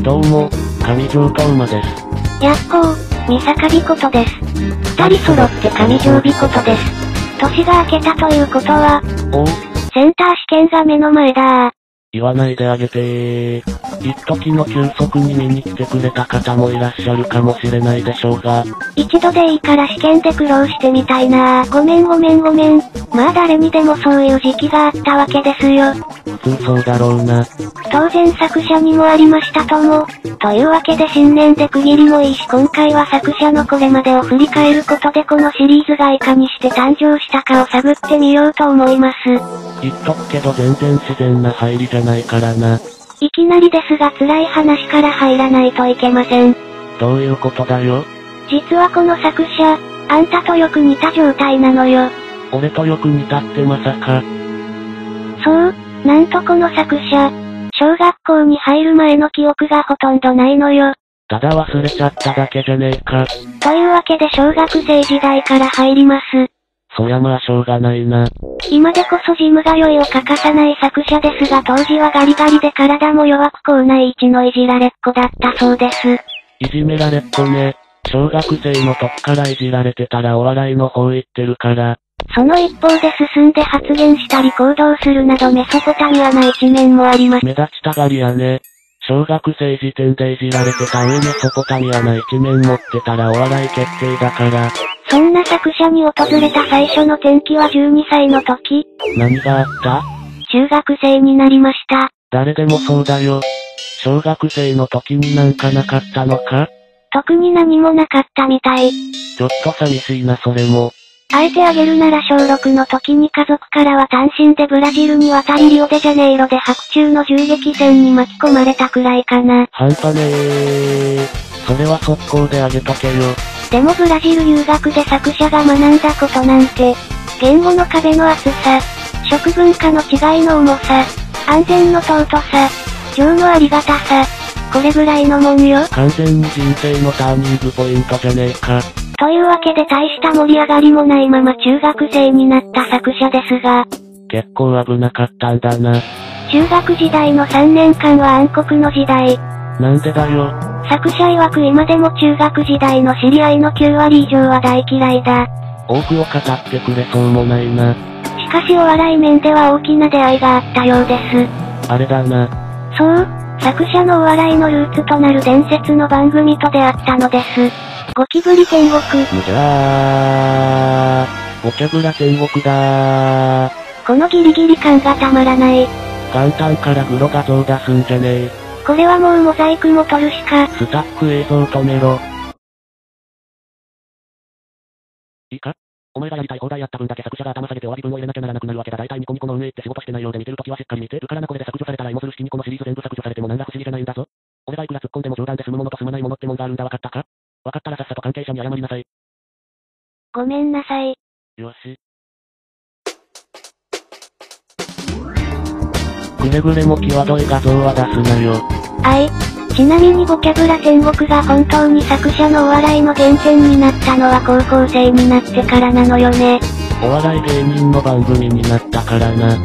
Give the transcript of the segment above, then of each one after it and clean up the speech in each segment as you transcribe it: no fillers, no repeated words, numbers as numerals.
どうも、上条斗馬です。やっほー、三坂美琴です。二人揃って上条美琴です。年が明けたということは、おう、センター試験が目の前だー。言わないであげてー。一時の休息に見に来てくれた方もいらっしゃるかもしれないでしょうが。一度でいいから試験で苦労してみたいなー。ごめん。まあ誰にでもそういう時期があったわけですよ。普通そうだろうな。当然作者にもありましたとも。というわけで新年で区切りもいいし今回は作者のこれまでを振り返ることでこのシリーズがいかにして誕生したかを探ってみようと思います。言っとくけど全然自然な入りじゃないからな。いきなりですが辛い話から入らないといけません。どういうことだよ。実はこの作者、あんたとよく似た状態なのよ。俺とよく似たってまさか。そう、なんとこの作者、小学校に入る前の記憶がほとんどないのよ。ただ忘れちゃっただけじゃねえか。というわけで小学生時代から入ります。そりゃまあしょうがないな。今でこそジム通いを欠かさない作者ですが当時はガリガリで体も弱く校内一のいじられっ子だったそうです。いじめられっ子ね。小学生の時からいじられてたらお笑いの方行ってるから。その一方で進んで発言したり行動するなどメソポタミアな一面もあります。目立ちたがりやね。小学生時点でいじられてた上メソポタミアな一面持ってたらお笑い決定だから。そんな作者に訪れた最初の転機は12歳の時。何があった？中学生になりました。誰でもそうだよ。小学生の時になんかなかったのか？特に何もなかったみたい。ちょっと寂しいなそれも。あえてあげるなら小6の時に家族からは単身でブラジルに渡りリオデジャネイロで白昼の銃撃戦に巻き込まれたくらいかな。半端ねー。それは速攻であげとけよ。でもブラジル留学で作者が学んだことなんて、言語の壁の厚さ、食文化の違いの重さ、安全の尊さ、情のありがたさ、これぐらいのもんよ。完全に人生のターニングポイントじゃねえか。というわけで大した盛り上がりもないまま中学生になった作者ですが、結構危なかったんだな。中学時代の3年間は暗黒の時代。なんでだよ。作者曰く今でも中学時代の知り合いの9割以上は大嫌いだ。多くを語ってくれそうもないな。しかしお笑い面では大きな出会いがあったようです。あれだな。そう、作者のお笑いのルーツとなる伝説の番組と出会ったのです。ゴキブリ天国。じゃあ、ボキャブラ天国だー。このギリギリ感がたまらない。簡単からグロ画像出すんじゃねえ。これはもうモザイクも撮るしか。スタッフ映像止めろ。いいか？お前がやりたい放題やった分だけ作者が頭下げてお詫び文を入れなきゃならなくなるわけだ。大体ニコニコの運営って仕事してないようで見てるときはしっかり見てるからな。これで削除されたら芋づる式ニコのシリーズ全部削除されても何ら不思議じゃないんだぞ。俺がいくら突っ込んでも冗談で済むものと済まないものってもんがあるんだ。わかったか？わかったらさっさと関係者に謝りなさい。ごめんなさい。よし。くれぐれも際どい画像は出すなよ。ちなみにボキャブラ天国が本当に作者のお笑いの原点になったのは高校生になってからなのよね。お笑い芸人の番組になったからな。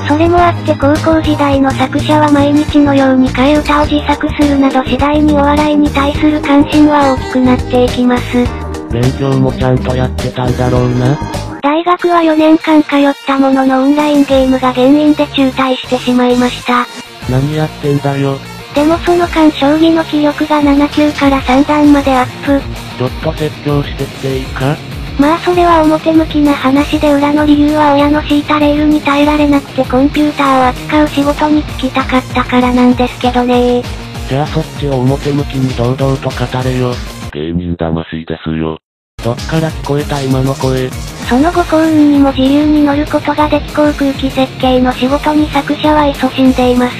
それもあって高校時代の作者は毎日のように替え歌を自作するなど次第にお笑いに対する関心は大きくなっていきます。勉強もちゃんとやってたんだろうな。大学は4年間通ったもののオンラインゲームが原因で中退してしまいました。何やってんだよ。でもその間将棋の棋力が7級から3段までアップ。ちょっと説教してきていいか？まあそれは表向きな話で裏の理由は親の敷いたレールに耐えられなくてコンピューターを扱う仕事に就きたかったからなんですけどね。じゃあそっちを表向きに堂々と語れよ。芸人魂ですよ。どっから聞こえた今の声。その後幸運にも自由に乗ることができ航空機設計の仕事に作者は勤しんでいます。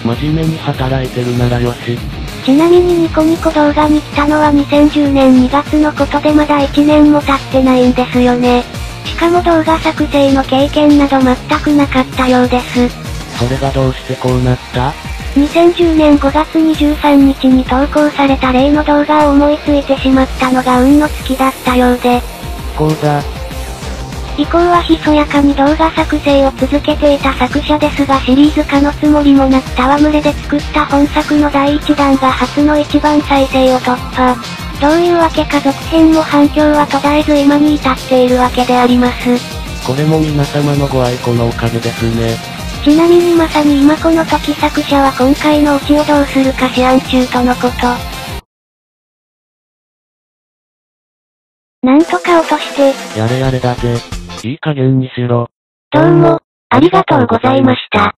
真面目に働いてるならよし。ちなみにニコニコ動画に来たのは2010年2月のことでまだ1年も経ってないんですよね。しかも動画作成の経験など全くなかったようです。それがどうしてこうなった？ 2010年5月23日に投稿された例の動画を思いついてしまったのが運の尽きだったようで。こうだ。以降はひそやかに動画作成を続けていた作者ですがシリーズ化のつもりもなく戯れで作った本作の第1弾が初の1番再生を突破。どういうわけか続編も反響は途絶えず今に至っているわけであります。これも皆様のご愛顧のおかげですね。ちなみにまさに今この時作者は今回のオチをどうするか思案中とのこと。なんとか落として。やれやれだぜ。いい加減にしろ。どうも、ありがとうございました。